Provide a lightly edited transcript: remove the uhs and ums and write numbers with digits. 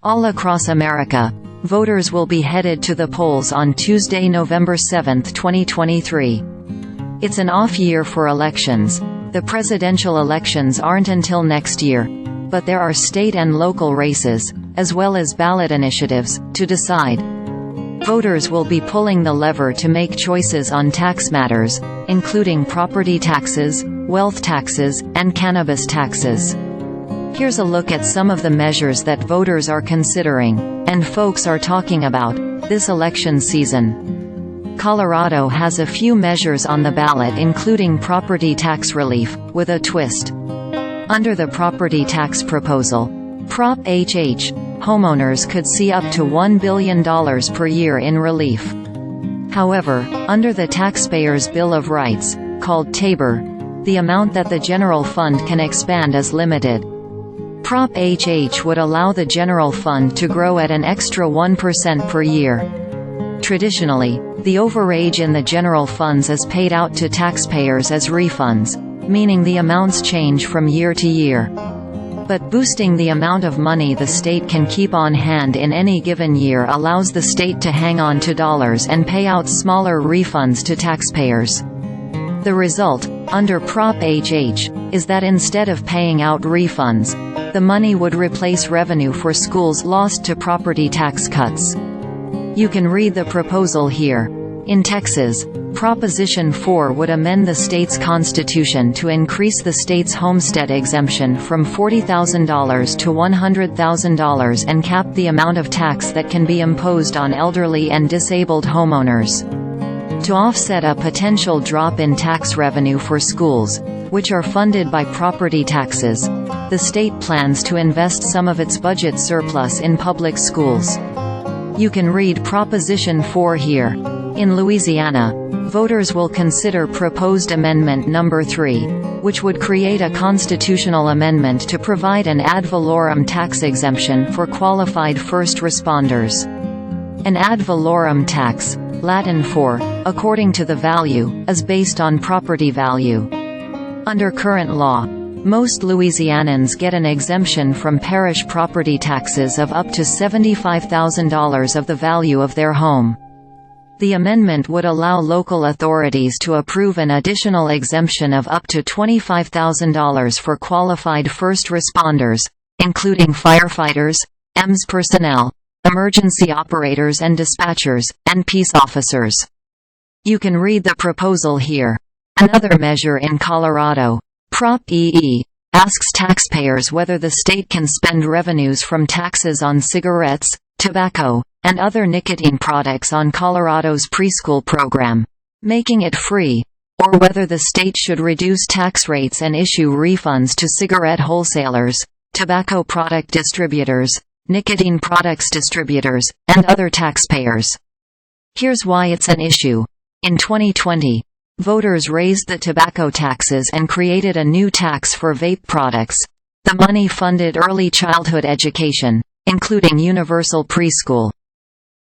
All across America, voters will be headed to the polls on Tuesday, November 7, 2023. It's an off year for elections. The presidential elections aren't until next year, but there are state and local races, as well as ballot initiatives, to decide. Voters will be pulling the lever to make choices on tax matters, including property taxes, wealth taxes, and cannabis taxes. Here's a look at some of the measures that voters are considering, and folks are talking about, this election season. Colorado has a few measures on the ballot, including property tax relief, with a twist. Under the property tax proposal, Prop HH, homeowners could see up to $1 billion per year in relief. However, under the Taxpayers' Bill of Rights, called TABOR, the amount that the general fund can expand is limited. Prop HH would allow the general fund to grow at an extra 1% per year. Traditionally, the overage in the general funds is paid out to taxpayers as refunds, meaning the amounts change from year to year. But boosting the amount of money the state can keep on hand in any given year allows the state to hang on to dollars and pay out smaller refunds to taxpayers. The result, under Prop HH, is that instead of paying out refunds, the money would replace revenue for schools lost to property tax cuts. You can read the proposal here. In Texas, Proposition 4 would amend the state's constitution to increase the state's homestead exemption from $40,000 to $100,000 and cap the amount of tax that can be imposed on elderly and disabled homeowners. To offset a potential drop in tax revenue for schools, which are funded by property taxes, the state plans to invest some of its budget surplus in public schools. You can read Proposition 4 here. In Louisiana, voters will consider proposed Amendment No. 3, which would create a constitutional amendment to provide an ad valorem tax exemption for qualified first responders. An ad valorem tax, Latin for, according to the value, is based on property value. Under current law, most Louisianans get an exemption from parish property taxes of up to $75,000 of the value of their home. The amendment would allow local authorities to approve an additional exemption of up to $25,000 for qualified first responders, including firefighters, EMS personnel, emergency operators and dispatchers, and peace officers. You can read the proposal here. Another measure in Colorado, Prop EE, asks taxpayers whether the state can spend revenues from taxes on cigarettes, tobacco, and other nicotine products on Colorado's preschool program, making it free, or whether the state should reduce tax rates and issue refunds to cigarette wholesalers, tobacco product distributors, nicotine products distributors, and other taxpayers. Here's why it's an issue. In 2020, voters raised the tobacco taxes and created a new tax for vape products. The money funded early childhood education, including universal preschool.